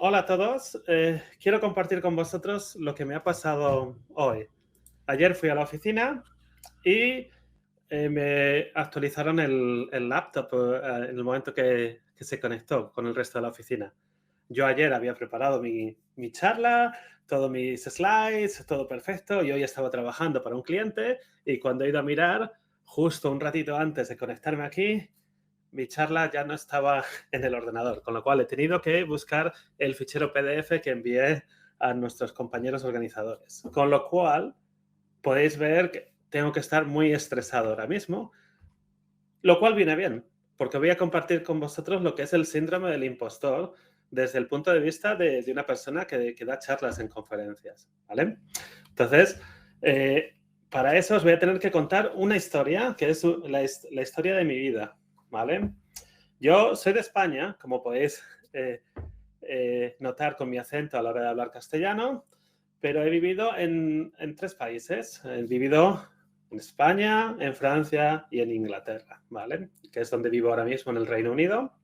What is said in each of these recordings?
Hola a todos. Quiero compartir con vosotros lo que me ha pasado hoy. Ayer fui a la oficina y me actualizaron el laptop en el momento que se conectó con el resto de la oficina. Yo ayer había preparado mi charla, todos mis slides, todo perfecto, y hoy estaba trabajando para un cliente y cuando he ido a mirar, justo un ratito antes de conectarme aquí, mi charla ya no estaba en el ordenador, con lo cual he tenido que buscar el fichero PDF que envié a nuestros compañeros organizadores. Con lo cual, podéis ver que tengo que estar muy estresado ahora mismo, lo cual viene bien, porque voy a compartir con vosotros lo que es el síndrome del impostor desde el punto de vista de una persona que da charlas en conferencias, ¿vale? Entonces, para eso os voy a tener que contar una historia, que es la historia de mi vida, ¿vale? Yo soy de España, como podéis notar con mi acento a la hora de hablar castellano, pero he vivido en 3 países. He vivido en España, en Francia y en Inglaterra, ¿vale? Que es donde vivo ahora mismo, en el Reino Unido.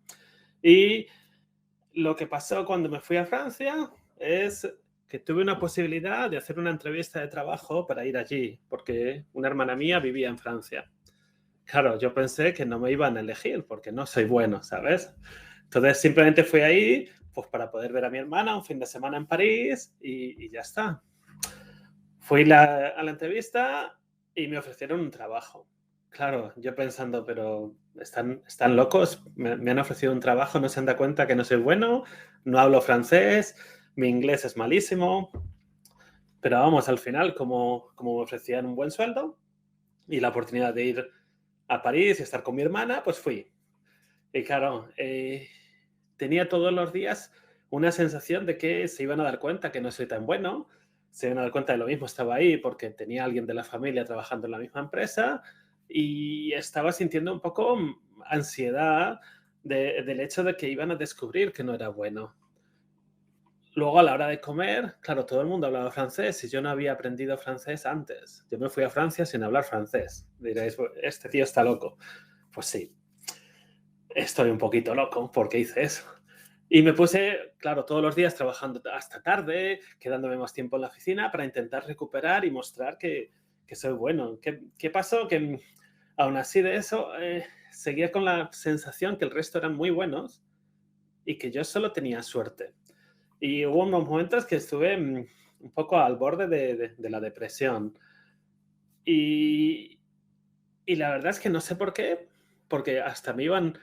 Y lo que pasó cuando me fui a Francia es que tuve una posibilidad de hacer una entrevista de trabajo para ir allí, porque una hermana mía vivía en Francia. Claro, yo pensé que no me iban a elegir porque no soy bueno, ¿sabes? Entonces simplemente fui ahí pues para poder ver a mi hermana un fin de semana en París y ya está. Fui a la entrevista y me ofrecieron un trabajo. Claro, yo pensando, pero ¿están locos? Me han ofrecido un trabajo, no se han dado cuenta que no soy bueno, no hablo francés, mi inglés es malísimo. Pero vamos, al final, como me ofrecían un buen sueldo y la oportunidad de ir a París y estar con mi hermana, pues fui. Y claro, tenía todos los días una sensación de que se iban a dar cuenta que no soy tan bueno, se iban a dar cuenta de lo mismo, estaba ahí porque tenía alguien de la familia trabajando en la misma empresa y estaba sintiendo un poco ansiedad del hecho de que iban a descubrir que no era bueno. Luego, a la hora de comer, claro, todo el mundo hablaba francés y yo no había aprendido francés antes. Yo me fui a Francia sin hablar francés. Diréis, este tío está loco. Pues sí, estoy un poquito loco porque hice eso. Y me puse, claro, todos los días trabajando hasta tarde, quedándome más tiempo en la oficina para intentar recuperar y mostrar que soy bueno. ¿Qué pasó? Que aún así de eso, seguía con la sensación que el resto eran muy buenos y que yo solo tenía suerte. Y hubo unos momentos que estuve un poco al borde de la depresión. Y, y la verdad es que no sé por qué, porque hasta me iban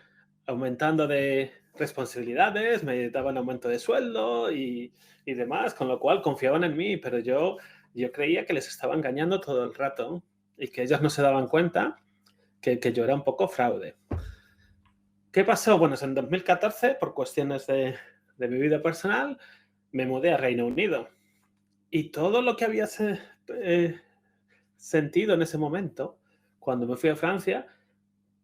aumentando de responsabilidades, me daban aumento de sueldo y demás, con lo cual confiaban en mí, pero yo creía que les estaba engañando todo el rato y que ellos no se daban cuenta que yo era un poco fraude. ¿Qué pasó? Bueno, en 2014, por cuestiones de mi vida personal, me mudé a Reino Unido y todo lo que había sentido en ese momento, cuando me fui a Francia,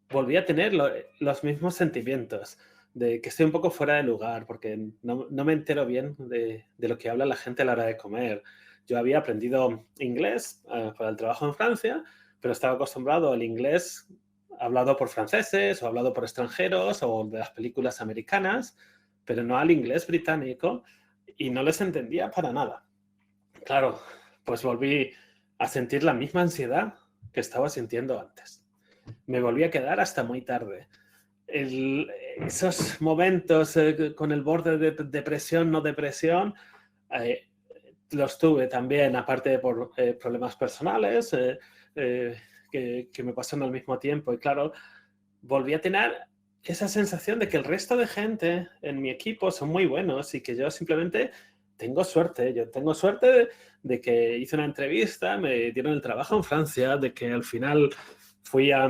volví a tener los mismos sentimientos, de que estoy un poco fuera de lugar, porque no me entero bien de lo que habla la gente a la hora de comer. Yo había aprendido inglés para el trabajo en Francia, pero estaba acostumbrado al inglés hablado por franceses o hablado por extranjeros o de las películas americanas, pero no al inglés británico y no les entendía para nada. Claro, pues volví a sentir la misma ansiedad que estaba sintiendo antes. Me volví a quedar hasta muy tarde. Esos momentos con el borde de depresión, no depresión, eh, los tuve también, aparte de por problemas personales que me pasaron al mismo tiempo. Y claro, volví a tener esa sensación de que el resto de gente en mi equipo son muy buenos y que yo simplemente tengo suerte. Yo tengo suerte de que hice una entrevista, me dieron el trabajo en Francia, de que al final fui a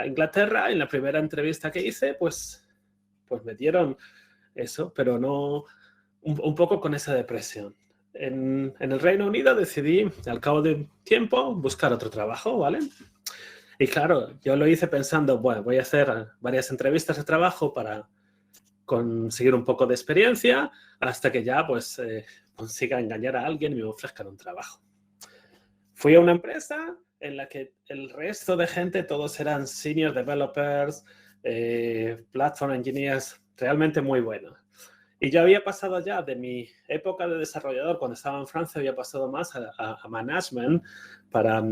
Inglaterra, en la primera entrevista que hice, pues me dieron eso, pero no, un poco con esa depresión. En el Reino Unido decidí, al cabo de un tiempo, buscar otro trabajo, ¿vale? Y claro, yo lo hice pensando, bueno, voy a hacer varias entrevistas de trabajo para conseguir un poco de experiencia hasta que ya pues consiga engañar a alguien y me ofrezcan un trabajo. Fui a una empresa en la que el resto de gente, todos eran senior developers, platform engineers, realmente muy buenos. Y yo había pasado ya de mi época de desarrollador, cuando estaba en Francia, había pasado más a management para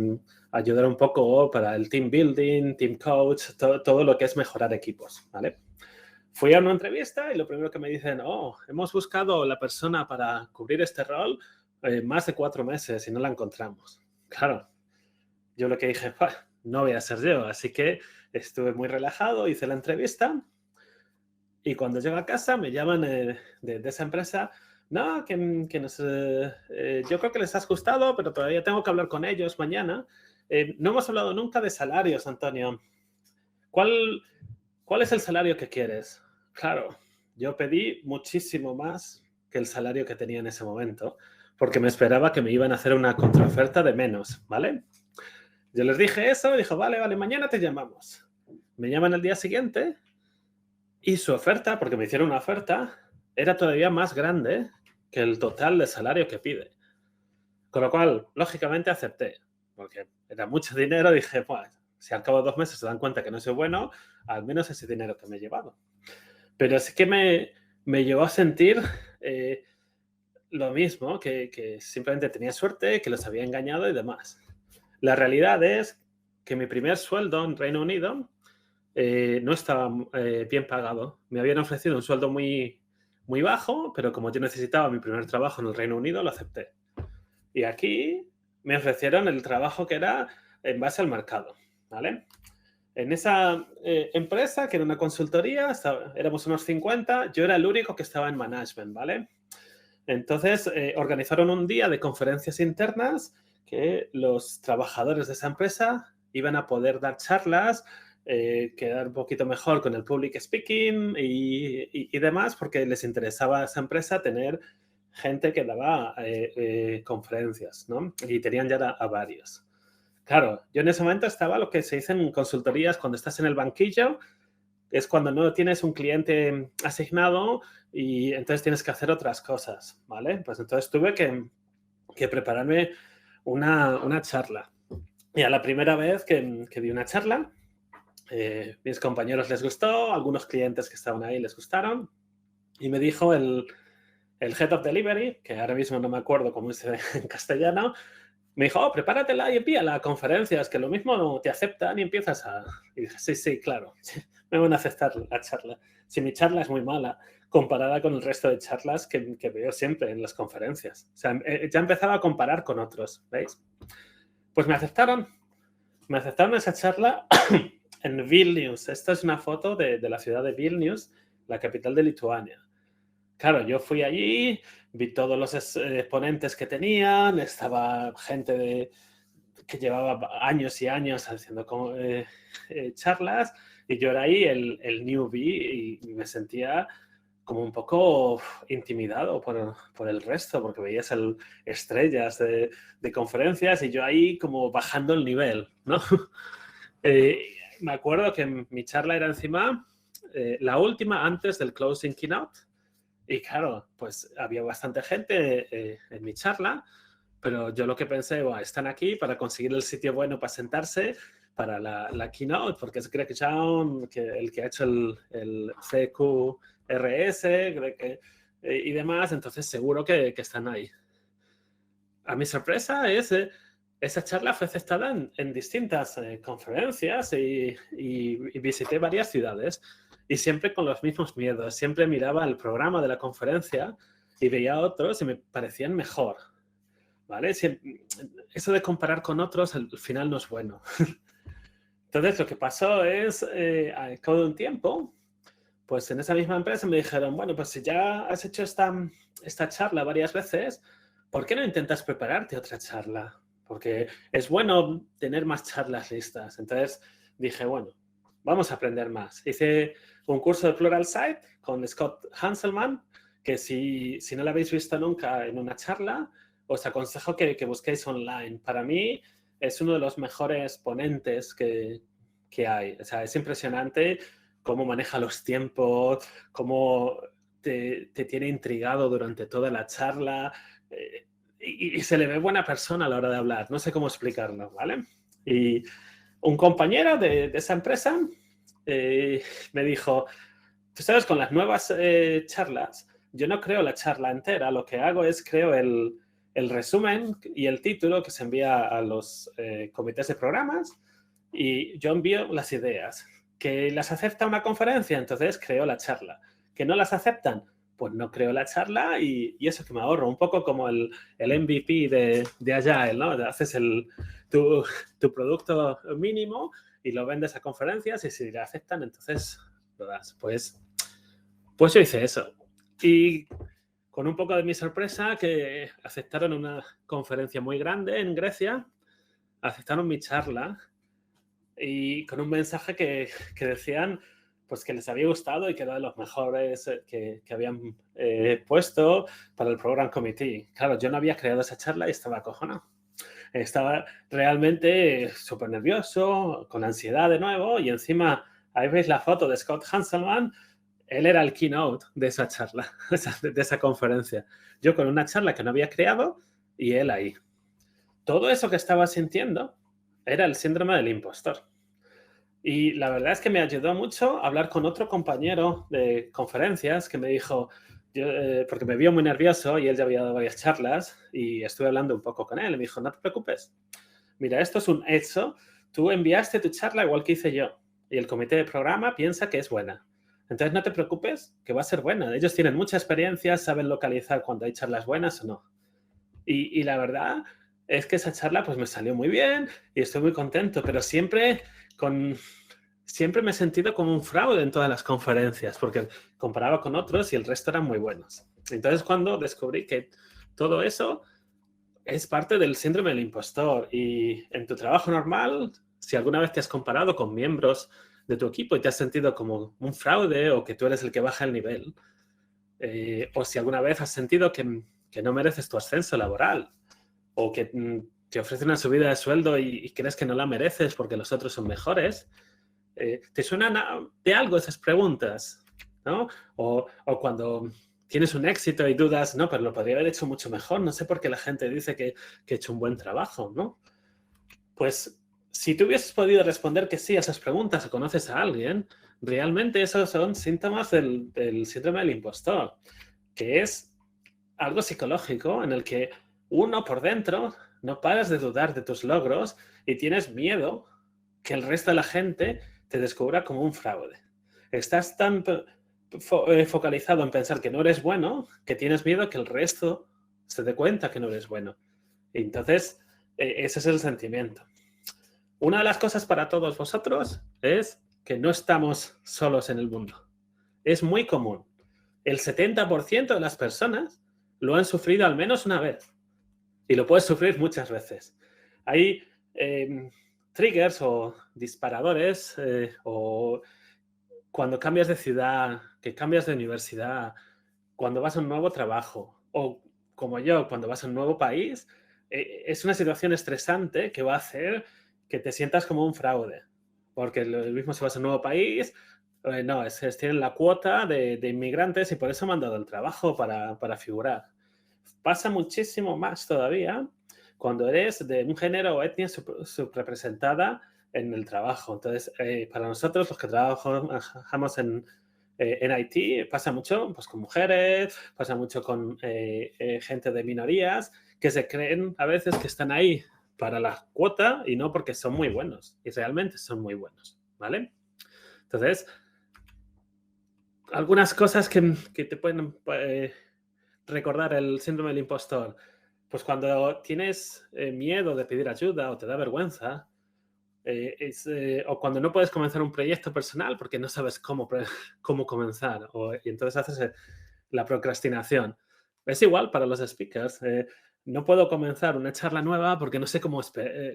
ayudar un poco para el team building, team coach, todo lo que es mejorar equipos, ¿vale? Fui a una entrevista y lo primero que me dicen, hemos buscado la persona para cubrir este rol más de 4 meses y no la encontramos. Claro, yo lo que dije, no voy a ser yo, así que estuve muy relajado, hice la entrevista. Y cuando llego a casa me llaman de esa empresa, no, que yo creo que les has gustado, pero todavía tengo que hablar con ellos mañana. No hemos hablado nunca de salarios, Antonio. ¿Cuál es el salario que quieres? Claro, yo pedí muchísimo más que el salario que tenía en ese momento, porque me esperaba que me iban a hacer una contraoferta de menos, ¿vale? Yo les dije eso, y dijo, vale, mañana te llamamos. Me llaman el día siguiente. Y su oferta, porque me hicieron una oferta, era todavía más grande que el total de salario que pide. Con lo cual, lógicamente, acepté, porque era mucho dinero. Dije, pues, si al cabo de 2 meses se dan cuenta que no soy bueno, al menos ese dinero que me he llevado. Pero sí que me llevó a sentir lo mismo, que simplemente tenía suerte, que los había engañado y demás. La realidad es que mi primer sueldo en Reino Unido no estaba bien pagado. Me habían ofrecido un sueldo muy, muy bajo, pero como yo necesitaba mi primer trabajo en el Reino Unido, lo acepté. Y aquí me ofrecieron el trabajo que era en base al mercado, ¿vale? En esa empresa, que era una consultoría, éramos unos 50, yo era el único que estaba en management, ¿vale? Entonces, organizaron un día de conferencias internas que los trabajadores de esa empresa iban a poder dar charlas, quedar un poquito mejor con el public speaking y demás, porque les interesaba a esa empresa tener gente que daba conferencias, ¿no? Y tenían ya a varios. Claro, yo en ese momento estaba lo que se dice en consultorías cuando estás en el banquillo, es cuando no tienes un cliente asignado y entonces tienes que hacer otras cosas, ¿vale? Pues entonces tuve que prepararme una charla. Y a la primera vez que di una charla, mis compañeros les gustó, algunos clientes que estaban ahí les gustaron, y me dijo el Head of Delivery, que ahora mismo no me acuerdo cómo es en castellano, me dijo, prepáratela y envíala a conferencias, que lo mismo no te aceptan y empiezas a... Y dije, sí, claro, me van a aceptar la charla. Si mi charla es muy mala, comparada con el resto de charlas que veo siempre en las conferencias. O sea, ya empezaba a comparar con otros, ¿veis? Pues me aceptaron esa charla en Vilnius. Esta es una foto de la ciudad de Vilnius, la capital de Lituania. Claro, yo fui allí, vi todos los exponentes que tenían, estaba gente que llevaba años y años haciendo charlas, y yo era ahí el newbie y me sentía como un poco intimidado por el resto, porque veías estrellas de conferencias y yo ahí como bajando el nivel, ¿no? Me acuerdo que mi charla era encima la última antes del closing keynote. Y claro, pues había bastante gente en mi charla, pero yo lo que pensé, están aquí para conseguir el sitio bueno para sentarse para la keynote, porque es Greg Young, el que ha hecho el CQRS y demás, entonces seguro que están ahí. A mi sorpresa, esa charla fue aceptada en distintas conferencias y visité varias ciudades. Y siempre con los mismos miedos. Siempre miraba el programa de la conferencia y veía otros y me parecían mejor, ¿vale? Eso de comparar con otros al final no es bueno. Entonces, lo que pasó es, al cabo de un tiempo, pues en esa misma empresa me dijeron, bueno, pues si ya has hecho esta charla varias veces, ¿por qué no intentas prepararte otra charla? Porque es bueno tener más charlas listas. Entonces dije, bueno, vamos a aprender más. Hice un curso de Pluralsight con Scott Hanselman, que si no lo habéis visto nunca en una charla, os aconsejo que busquéis online. Para mí es uno de los mejores ponentes que hay. O sea, es impresionante cómo maneja los tiempos, cómo te tiene intrigado durante toda la charla y se le ve buena persona a la hora de hablar. No sé cómo explicarlo, ¿vale? Y un compañero de esa empresa me dijo, tú sabes, con las nuevas charlas, yo no creo la charla entera, lo que hago es creo el resumen y el título que se envía a los comités de programas y yo envío las ideas. Que las acepta una conferencia, entonces creo la charla. Que no las aceptan, pues no creo la charla y eso que me ahorro. Un poco como el MVP de Agile, ¿no? Haces tu producto mínimo y lo vendes a conferencias y si le aceptan, entonces lo das. Pues yo hice eso. Y con un poco de mi sorpresa, que aceptaron una conferencia muy grande en Grecia, aceptaron mi charla y con un mensaje que decían pues que les había gustado y que era de los mejores que habían puesto para el Program Committee. Claro, yo no había creado esa charla y estaba acojonado. Estaba realmente súper nervioso, con ansiedad de nuevo y encima ahí veis la foto de Scott Hanselman. Él era el keynote de esa charla, de esa conferencia. Yo con una charla que no había creado y él ahí. Todo eso que estaba sintiendo era el síndrome del impostor. Y la verdad es que me ayudó mucho hablar con otro compañero de conferencias que me dijo, porque me vio muy nervioso y él ya había dado varias charlas y estuve hablando un poco con él. Y me dijo, no te preocupes, mira, esto es un hecho. Tú enviaste tu charla igual que hice yo y el comité de programa piensa que es buena. Entonces no te preocupes, que va a ser buena. Ellos tienen mucha experiencia, saben localizar cuando hay charlas buenas o no. Y la verdad es que esa charla pues me salió muy bien y estoy muy contento, pero siempre me he sentido como un fraude en todas las conferencias porque comparaba con otros y el resto eran muy buenos. Entonces cuando descubrí que todo eso es parte del síndrome del impostor y en tu trabajo normal, si alguna vez te has comparado con miembros de tu equipo y te has sentido como un fraude o que tú eres el que baja el nivel, o si alguna vez has sentido que no mereces tu ascenso laboral o que te ofrecen una subida de sueldo y crees que no la mereces porque los otros son mejores, ¿te suenan de algo esas preguntas? ¿No? O cuando tienes un éxito y dudas, no, pero lo podría haber hecho mucho mejor, no sé por qué la gente dice que he hecho un buen trabajo, ¿no? Pues si tú hubieses podido responder que sí a esas preguntas o conoces a alguien, realmente esos son síntomas del síndrome del impostor, que es algo psicológico en el que uno por dentro no paras de dudar de tus logros y tienes miedo que el resto de la gente te descubra como un fraude. Estás tan focalizado en pensar que no eres bueno que tienes miedo que el resto se dé cuenta que no eres bueno. Y entonces, ese es el sentimiento. Una de las cosas para todos vosotros es que no estamos solos en el mundo. Es muy común. El 70% de las personas lo han sufrido al menos una vez. Y lo puedes sufrir muchas veces. Hay triggers o disparadores o cuando cambias de ciudad, que cambias de universidad, cuando vas a un nuevo trabajo o como yo, cuando vas a un nuevo país, es una situación estresante que va a hacer que te sientas como un fraude. Porque lo mismo si vas a un nuevo país, no, tienen la cuota de inmigrantes y por eso me han dado el trabajo para figurar. Pasa muchísimo más todavía cuando eres de un género o etnia subrepresentada en el trabajo. Entonces, para nosotros, los que trabajamos en IT, pasa mucho pues, con mujeres, pasa mucho con gente de minorías que se creen a veces que están ahí para la cuota y no porque son muy buenos. Y realmente son muy buenos, ¿vale? Entonces, algunas cosas que te pueden recordar el síndrome del impostor. Pues cuando tienes miedo de pedir ayuda o te da vergüenza, o cuando no puedes comenzar un proyecto personal porque no sabes cómo comenzar, y entonces haces la procrastinación. Es igual para los speakers. No puedo comenzar una charla nueva porque no sé cómo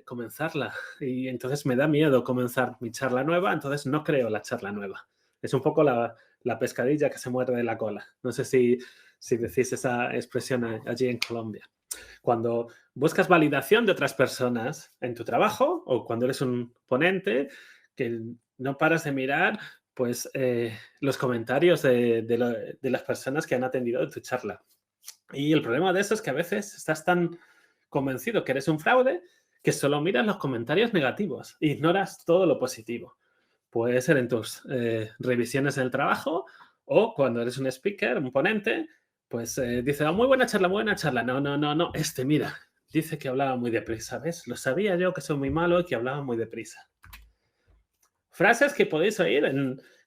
comenzarla y entonces me da miedo comenzar mi charla nueva, entonces no creo la charla nueva. Es un poco la pescadilla que se muerde de la cola. No sé si decís esa expresión allí en Colombia. Cuando buscas validación de otras personas en tu trabajo o cuando eres un ponente, que no paras de mirar pues los comentarios de las personas que han atendido de tu charla. Y el problema de eso es que a veces estás tan convencido que eres un fraude que solo miras los comentarios negativos e ignoras todo lo positivo. Puede ser en tus revisiones en el trabajo o cuando eres un speaker, un ponente, pues dice, muy buena charla, muy buena charla. No, no, no, no, mira, dice que hablaba muy deprisa, ¿ves? Lo sabía yo que soy muy malo y que hablaba muy deprisa. Frases que podéis oír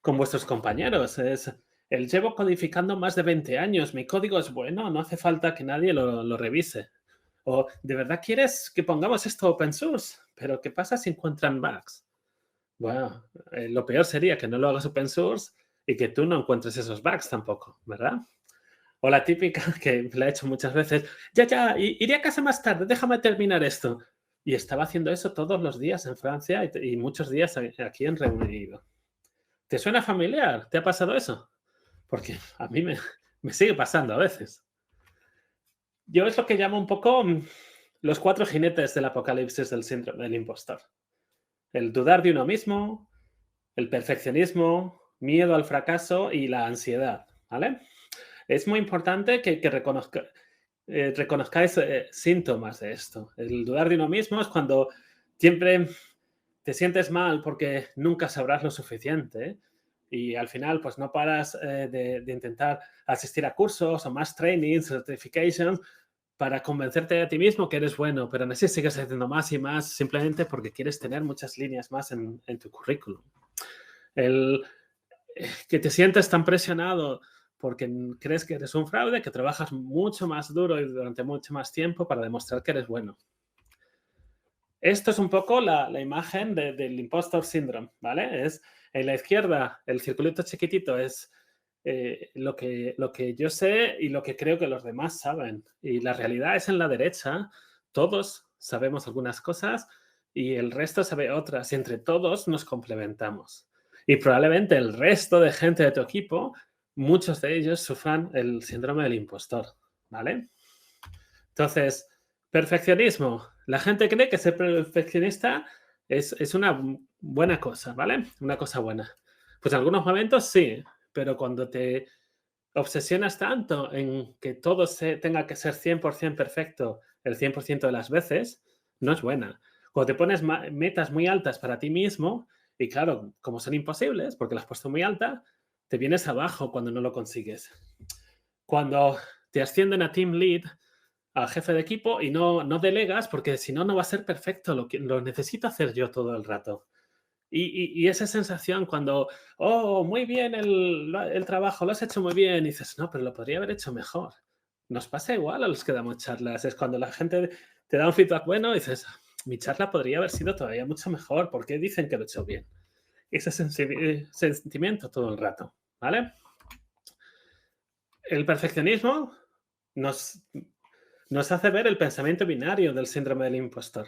con vuestros compañeros. Es, el llevo codificando más de 20 años, mi código es bueno, no hace falta que nadie lo revise. O, ¿de verdad quieres que pongamos esto open source? Pero, ¿qué pasa si encuentran bugs? Bueno, lo peor sería que no lo hagas open source y que tú no encuentres esos bugs tampoco, ¿verdad? O la típica que la he hecho muchas veces, ya, iré a casa más tarde, déjame terminar esto. Y estaba haciendo eso todos los días en Francia y muchos días aquí en Reino Unido. ¿Te suena familiar? ¿Te ha pasado eso? Porque a mí me sigue pasando a veces. Yo es lo que llamo un poco los 4 jinetes del apocalipsis del síndrome del impostor. El dudar de uno mismo, el perfeccionismo, miedo al fracaso y la ansiedad, ¿vale? Es muy importante que reconozcáis síntomas de esto. El dudar de uno mismo es cuando siempre te sientes mal porque nunca sabrás lo suficiente y al final pues no paras de intentar asistir a cursos o más trainings, certifications para convencerte a ti mismo que eres bueno, pero aún así sigues haciendo más y más simplemente porque quieres tener muchas líneas más en tu currículum. El que te sientes tan presionado porque crees que eres un fraude, que trabajas mucho más duro y durante mucho más tiempo para demostrar que eres bueno. Esto es un poco la imagen del impostor syndrome, ¿vale? Es en la izquierda, el circulito chiquitito es lo que yo sé y lo que creo que los demás saben. Y la realidad es en la derecha, todos sabemos algunas cosas y el resto sabe otras y entre todos nos complementamos. Y probablemente el resto de gente de tu equipo, muchos de ellos sufran el síndrome del impostor, ¿vale? Entonces, perfeccionismo. La gente cree que ser perfeccionista es una buena cosa, ¿vale? Una cosa buena. Pues en algunos momentos sí, pero cuando te obsesionas tanto en que todo tenga que ser 100% perfecto el 100% de las veces, no es buena. Cuando te pones metas muy altas para ti mismo, y claro, como son imposibles, porque las has puesto muy alta, te vienes abajo cuando no lo consigues. Cuando te ascienden a team lead, a jefe de equipo, y no delegas, porque si no, no va a ser perfecto, lo necesito hacer yo todo el rato. Y esa sensación cuando, oh, muy bien el trabajo, lo has hecho muy bien, y dices, no, pero lo podría haber hecho mejor. Nos pasa igual a los que damos charlas. Es cuando la gente te da un feedback bueno y dices, mi charla podría haber sido todavía mucho mejor. ¿Por qué dicen que lo he hecho bien? Ese sentimiento todo el rato, ¿vale? El perfeccionismo nos hace ver el pensamiento binario del síndrome del impostor.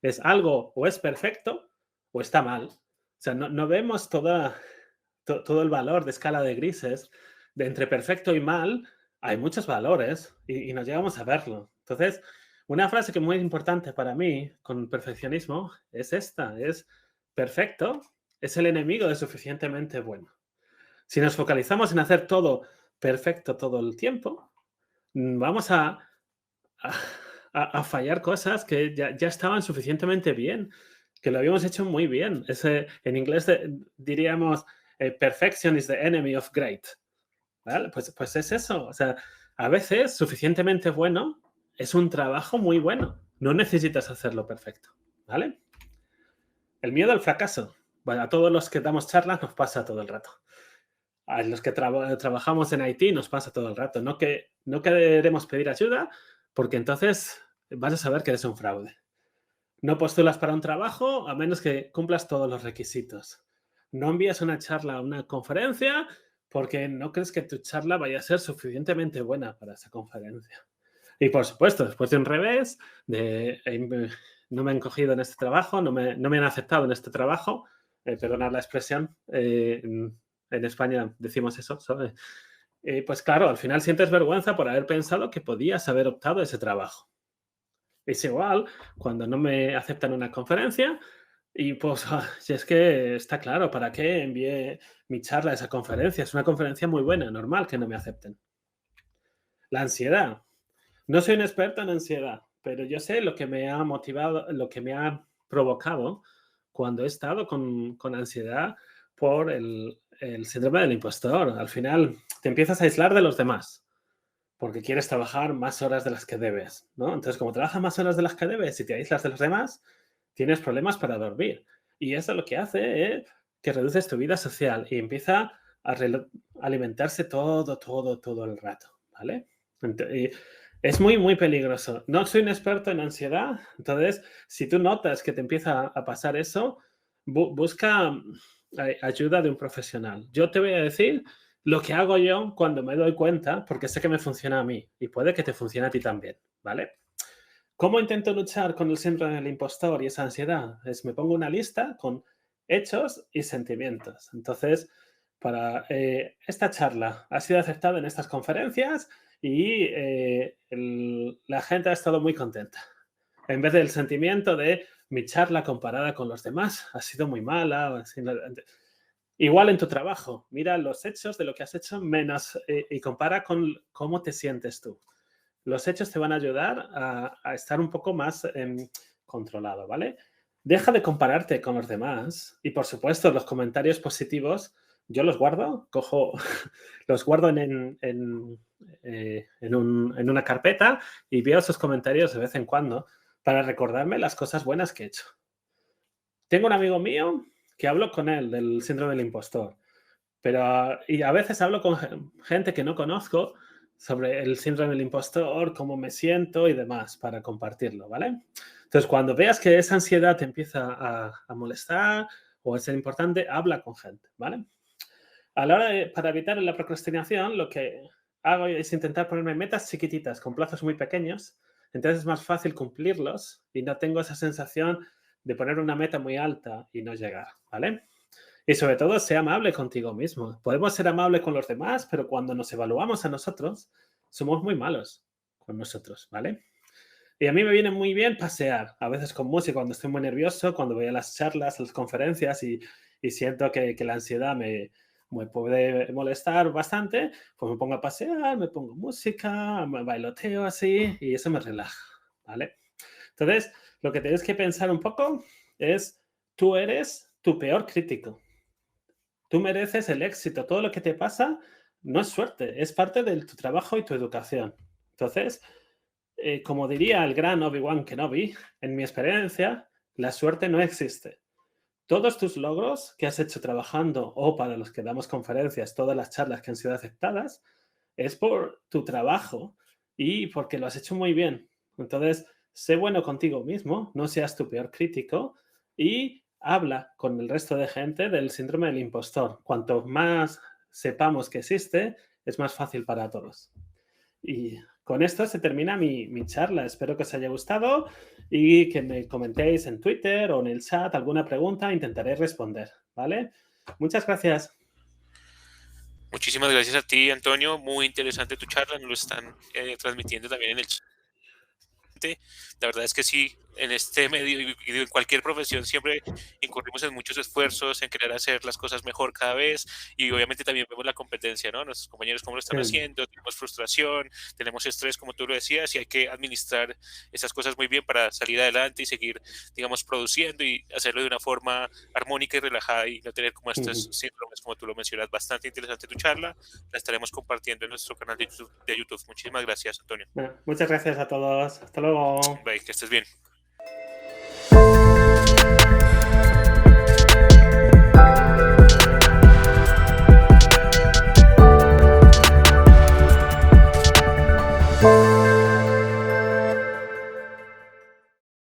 Es algo o es perfecto o está mal. O sea, no vemos todo el valor de escala de grises. De entre perfecto y mal hay muchos valores y nos llegamos a verlo. Entonces, una frase que es muy importante para mí con perfeccionismo es esta, es perfecto es el enemigo de suficientemente bueno. Si nos focalizamos en hacer todo perfecto todo el tiempo, vamos a fallar cosas que ya estaban suficientemente bien, que lo habíamos hecho muy bien. En inglés diríamos, perfection is the enemy of great. ¿Vale? Pues es eso. O sea, a veces suficientemente bueno es un trabajo muy bueno. No necesitas hacerlo perfecto. ¿Vale? El miedo al fracaso. Bueno, a todos los que damos charlas nos pasa todo el rato. A los que trabajamos en IT nos pasa todo el rato. No queremos pedir ayuda porque entonces vas a saber que eres un fraude. No postulas para un trabajo a menos que cumplas todos los requisitos. No envías una charla a una conferencia porque no crees que tu charla vaya a ser suficientemente buena para esa conferencia. Y por supuesto, después de un revés, no me han cogido en este trabajo, no me han aceptado en este trabajo, perdonad la expresión, en España decimos eso, ¿sabes? Pues claro, al final sientes vergüenza por haber pensado que podías haber optado ese trabajo. Es igual cuando no me aceptan una conferencia Y pues, si es que está claro, ¿para qué envié mi charla a esa conferencia? Es una conferencia muy buena, normal que no me acepten. La ansiedad. No soy un experto en ansiedad, pero yo sé lo que me ha motivado, lo que me ha provocado cuando he estado con ansiedad por el síndrome del impostor. Al final te empiezas a aislar de los demás porque quieres trabajar más horas de las que debes, ¿no? Entonces, como trabajas más horas de las que debes y te aíslas de los demás, tienes problemas para dormir. Y eso lo que hace es que reduces tu vida social y empieza a alimentarse todo el rato, ¿vale? Y es muy, muy peligroso. No soy un experto en ansiedad, entonces, si tú notas que te empieza a pasar eso, busca ayuda de un profesional. Yo te voy a decir lo que hago yo cuando me doy cuenta, porque sé que me funciona a mí y puede que te funcione a ti también, ¿vale? ¿Cómo intento luchar con el síndrome del impostor y esa ansiedad? Es me pongo una lista con hechos y sentimientos. Entonces, para esta charla ha sido aceptada en estas conferencias y la gente ha estado muy contenta. En vez del sentimiento de mi charla comparada con los demás ha sido muy mala. Igual en tu trabajo, mira los hechos de lo que has hecho menos y compara con cómo te sientes tú. Los hechos te van a ayudar a estar un poco más controlado, ¿vale? Deja de compararte con los demás y, por supuesto, los comentarios positivos, yo los guardo, los guardo en una carpeta y veo esos comentarios de vez en cuando para recordarme las cosas buenas que he hecho. Tengo un amigo mío que hablo con él del síndrome del impostor, pero y a veces hablo con gente que no conozco sobre el síndrome del impostor, cómo me siento y demás para compartirlo, ¿vale? Entonces, cuando veas que esa ansiedad te empieza a molestar o a ser importante, habla con gente, ¿vale? A la hora para evitar la procrastinación, lo que hago es intentar ponerme metas chiquititas con plazos muy pequeños, entonces es más fácil cumplirlos y no tengo esa sensación de poner una meta muy alta y no llegar, ¿vale? Y sobre todo, sea amable contigo mismo. Podemos ser amables con los demás, pero cuando nos evaluamos a nosotros, somos muy malos con nosotros, ¿vale? Y a mí me viene muy bien pasear, a veces con música, cuando estoy muy nervioso, cuando voy a las charlas, a las conferencias y siento que la ansiedad me puede molestar bastante, pues me pongo a pasear, me pongo música, me bailoteo así y eso me relaja, ¿vale? Entonces, lo que tienes que pensar un poco es, tú eres tu peor crítico. Tú mereces el éxito. Todo lo que te pasa no es suerte, es parte de tu trabajo y tu educación. Entonces, como diría el gran Obi-Wan Kenobi, en mi experiencia, la suerte no existe. Todos tus logros que has hecho trabajando o para los que damos conferencias, todas las charlas que han sido aceptadas, es por tu trabajo y porque lo has hecho muy bien. Entonces, sé bueno contigo mismo, no seas tu peor crítico y habla con el resto de gente del síndrome del impostor. Cuanto más sepamos que existe, es más fácil para todos. Y con esto se termina mi charla. Espero que os haya gustado y que me comentéis en Twitter o en el chat alguna pregunta. Intentaré responder, ¿vale? Muchas gracias. Muchísimas gracias a ti, Antonio. Muy interesante tu charla. Nos lo están transmitiendo también en el chat. La verdad es que sí, en este medio y en cualquier profesión siempre incurrimos en muchos esfuerzos, en querer hacer las cosas mejor cada vez y obviamente también vemos la competencia, ¿no? Nuestros compañeros cómo lo están Sí. haciendo, tenemos frustración, tenemos estrés, como tú lo decías, y hay que administrar esas cosas muy bien para salir adelante y seguir, digamos, produciendo y hacerlo de una forma armónica y relajada y no tener como estos síndromes, como tú lo mencionas. Bastante interesante tu charla, la estaremos compartiendo en nuestro canal de YouTube. Muchísimas gracias, Antonio. Muchas gracias a todos. Hasta luego. Bye, que estés bien.